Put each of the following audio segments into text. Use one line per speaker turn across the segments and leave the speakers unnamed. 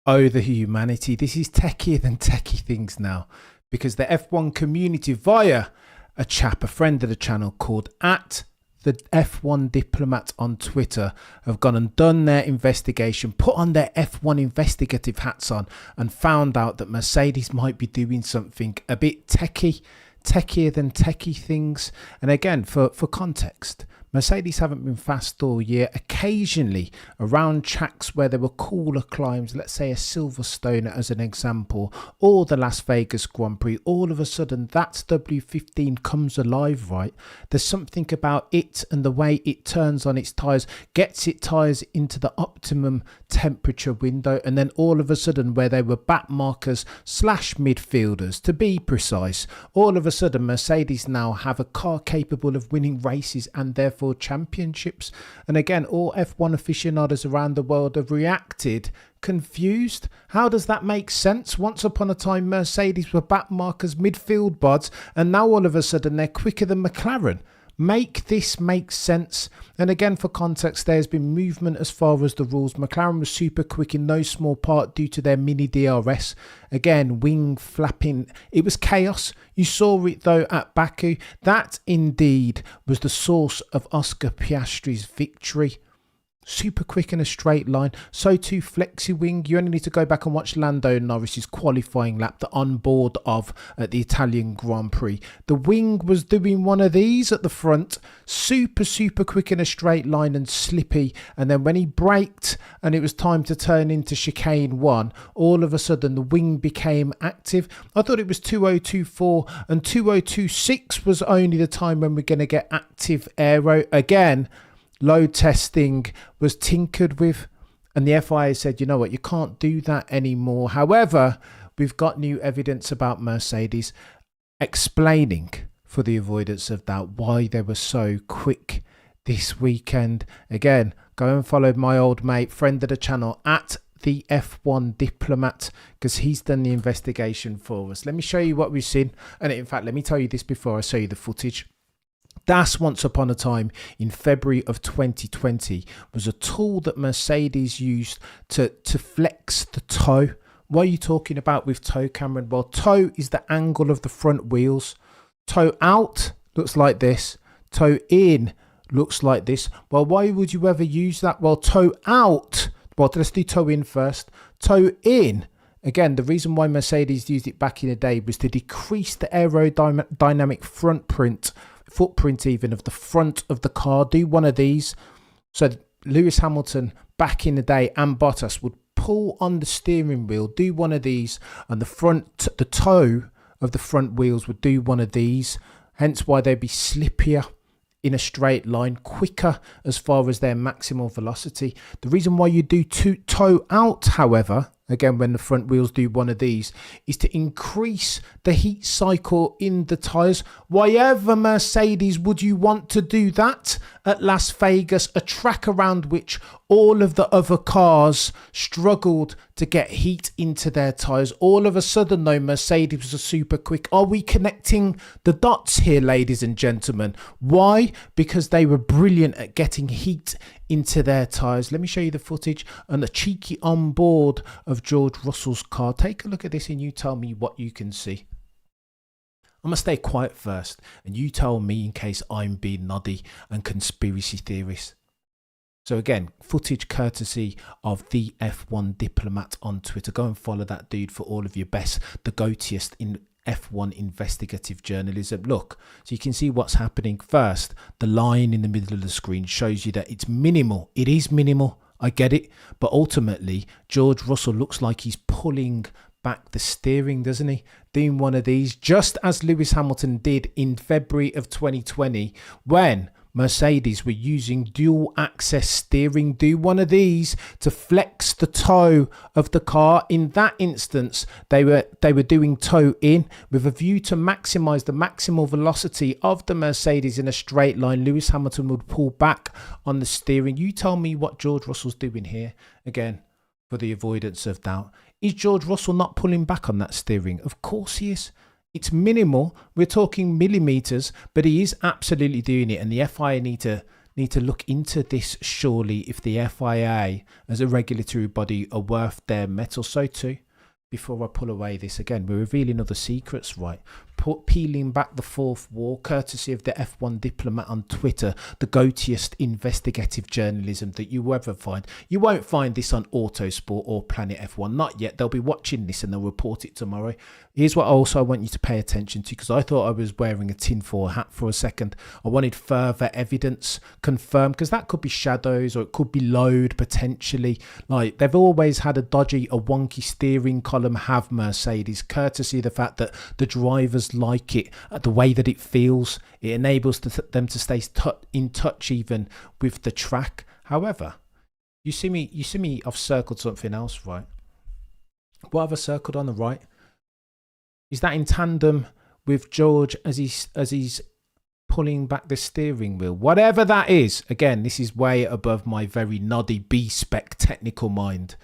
Oh, the humanity. This is techier than techie things now, because the F1 community, via a friend of the channel called at the F1 Diplomat on Twitter, have gone and done their investigation, put on their F1 investigative hats on, and found out that Mercedes might be doing something a bit techier than techie things. And again, for context, Mercedes haven't been fast all year. Occasionally around tracks where there were cooler climbs, let's say a Silverstone as an example, or the Las Vegas Grand Prix, all of a sudden that W15 comes alive, right? There's something about it and the way it turns on its tyres, gets its tyres into the optimum temperature window, and then all of a sudden where they were back markers / midfielders to be precise, all of a sudden Mercedes now have a car capable of winning races and therefore championships. And again, all F1 aficionados around the world have reacted confused. How does that make sense? Once upon a time Mercedes were back markers, midfield bods, and now all of a sudden they're quicker than McLaren. Make this make sense. And again, for context, there's been movement as far as the rules. McLaren was super quick in no small part due to their mini DRS. Again, wing flapping. It was chaos. You saw it though at Baku. That indeed was the source of Oscar Piastri's victory. Super quick in a straight line. So too flexi wing. You only need to go back and watch Lando Norris's qualifying lap, the on board of at the Italian Grand Prix. The wing was doing one of these at the front. Super quick in a straight line and slippy. And then when he braked and it was time to turn into chicane 1, all of a sudden the wing became active. I thought it was 2024 and 2026 was only the time when we're going to get active aero again. Load testing was tinkered with, and the FIA said, you know what, you can't do that anymore. However, we've got new evidence about Mercedes explaining, for the avoidance of doubt, why they were so quick this weekend. Again, go and follow my old mate, friend of the channel, at the F1 Diplomat, because he's done the investigation for us. Let me show you what we've seen. And in fact, let me tell you this before I show you the footage. DAS once upon a time in February of 2020 was a tool that Mercedes used to flex the toe. What are you talking about with toe, Cameron? Well, toe is the angle of the front wheels. Toe out looks like this. Toe in looks like this. Well, why would you ever use that? Well, toe out. Well, let's do toe in first. Toe in. Again, the reason why Mercedes used it back in the day was to decrease the aerodynamic footprint even of the front of the car. Do one of these. So Lewis Hamilton back in the day and Bottas would pull on the steering wheel, do one of these, and the toe of the front wheels would do one of these. Hence why they'd be slippier in a straight line, quicker as far as their maximal velocity. The reason why you do toe out, however, again, when the front wheels do one of these, is to increase the heat cycle in the tyres. Why ever Mercedes would you want to do that at Las Vegas, a track around which all of the other cars struggled to get heat into their tyres? All of a sudden, though, Mercedes was super quick. Are we connecting the dots here, ladies and gentlemen? Why? Because they were brilliant at getting heat into their tyres. Let me show you the footage and the cheeky onboard of George Russell's car. Take a look at this and you tell me what you can see. I'm going to stay quiet first and you tell me in case I'm being noddy and conspiracy theorist. So again, footage courtesy of the F1 Diplomat on Twitter. Go and follow that dude for all of your best, the goatiest in F1 investigative journalism. Look, so you can see what's happening. First, the line in the middle of the screen shows you that it's minimal. It is minimal. I get it. But ultimately, George Russell looks like he's pulling back the steering, doesn't he? Doing one of these, just as Lewis Hamilton did in February of 2020 when Mercedes were using dual access steering. Do one of these to flex the toe of the car. In that instance, they were doing toe in with a view to maximize the maximal velocity of the Mercedes in a straight line. Lewis Hamilton would pull back on the steering. You tell me what George Russell's doing here. Again, for the avoidance of doubt, is George Russell not pulling back on that steering? Of course he is. It's minimal. We're talking millimeters, but he is absolutely doing it. And the FIA need to need to look into this, surely, if the FIA as a regulatory body are worth their metal. So too, before I pull away this again, we're revealing other secrets, right? Peeling back the fourth wall, courtesy of the F1 diplomat on Twitter, the goatiest investigative journalism that you will ever find. You won't find this on Autosport or Planet F1, not yet. They'll be watching this and they'll report it tomorrow. Here's what also I want you to pay attention to, because I thought I was wearing a tinfoil hat for a second. I wanted further evidence confirmed, because that could be shadows or it could be load potentially. Like, they've always had a wonky steering column, have Mercedes, courtesy of the fact that the drivers like it, the way that it feels. It enables them to stay in touch even with the track. However, you see me, I've circled something else, right? What have I circled on the right? Is that in tandem with George as he's pulling back the steering wheel? Whatever that is, again, this is way above my very noddy B-spec technical mind.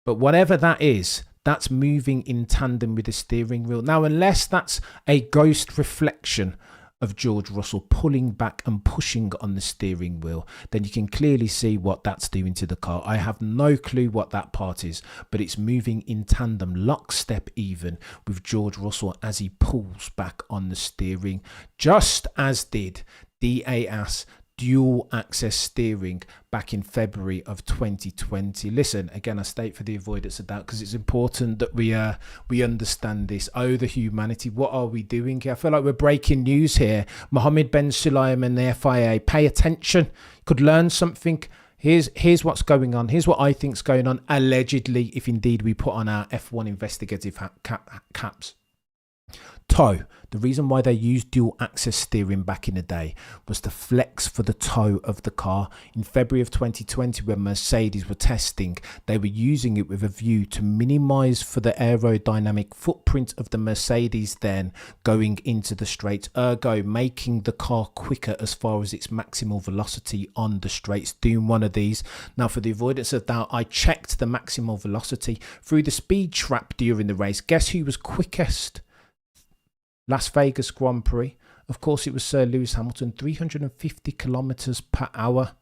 But whatever that is, that's moving in tandem with the steering wheel. Now, unless that's a ghost reflection of George Russell pulling back and pushing on the steering wheel, then you can clearly see what that's doing to the car. I have no clue what that part is, but it's moving in tandem, lockstep even, with George Russell as he pulls back on the steering, just as did DAS dual access steering back in February of 2020. Listen, again, I state for the avoidance of doubt, because it's important that we understand this. Oh, the humanity. What are we doing here? I feel like we're breaking news here. Mohammed Ben Sulayem and the FIA, pay attention. You could learn something. Here's what's going on. Here's what I think's going on, allegedly, if indeed we put on our F1 investigative caps. Toe. The reason why they used dual access steering back in the day was to flex for the toe of the car. In February of 2020, when Mercedes were testing, they were using it with a view to minimize for the aerodynamic footprint of the Mercedes then going into the straights, ergo making the car quicker as far as its maximal velocity on the straights. Doing one of these. Now, for the avoidance of doubt, I checked the maximal velocity through the speed trap during the race. Guess who was quickest? Las Vegas Grand Prix. Of course, it was Sir Lewis Hamilton, 350 kilometers per hour.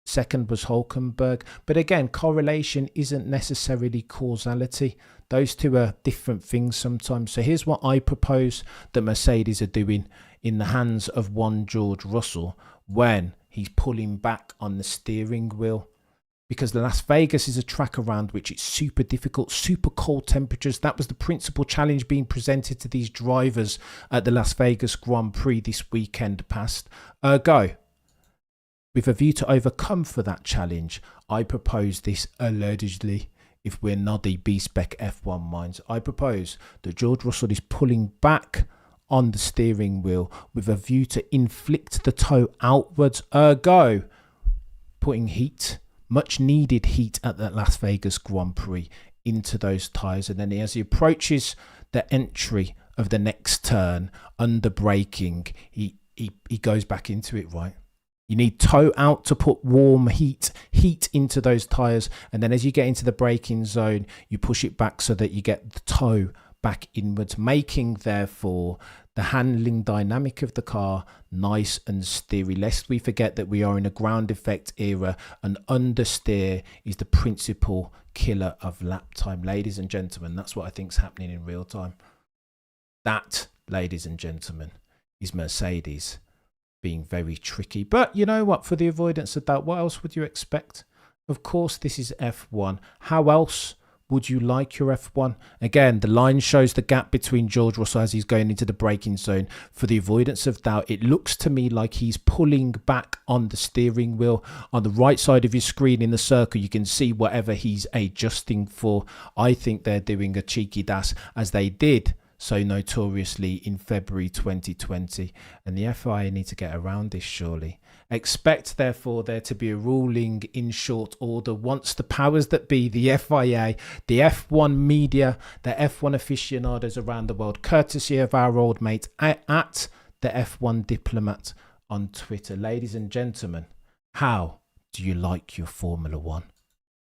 Second was Hulkenberg. But again, correlation isn't necessarily causality. Those two are different things sometimes. So here's what I propose that Mercedes are doing in the hands of one George Russell when he's pulling back on the steering wheel. Because the Las Vegas is a track around which it's super difficult, super cold temperatures. That was the principal challenge being presented to these drivers at the Las Vegas Grand Prix this weekend past. Ergo, with a view to overcome for that challenge, I propose this allegedly, if we're noddy B-spec F1 minds, I propose that George Russell is pulling back on the steering wheel with a view to inflict the toe outwards. Ergo, putting heat, much needed heat at the Las Vegas Grand Prix into those tyres. And then as he approaches the entry of the next turn under braking, he goes back into it, right? You need toe out to put warm heat into those tyres. And then as you get into the braking zone, you push it back so that you get the toe back inwards, making therefore the handling dynamic of the car nice and steery. Lest we forget that we are in a ground effect era, and understeer is the principal killer of lap time. Ladies and gentlemen, that's what I think is happening in real time. That, ladies and gentlemen, is Mercedes being very tricky. But you know what, for the avoidance of doubt, what else would you expect? Of course, this is F1. How else would you like your F1? Again, the line shows the gap between George Russell as he's going into the braking zone. For the avoidance of doubt, it looks to me like he's pulling back on the steering wheel. On the right side of your screen in the circle, you can see whatever he's adjusting for. I think they're doing a cheeky dash, as they did so notoriously in February 2020. And the FIA need to get around this, surely. Expect, therefore, there to be a ruling in short order once the powers that be, the FIA, the F1 media, the F1 aficionados around the world, courtesy of our old mate at the F1 diplomat on Twitter. Ladies and gentlemen, how do you like your Formula One?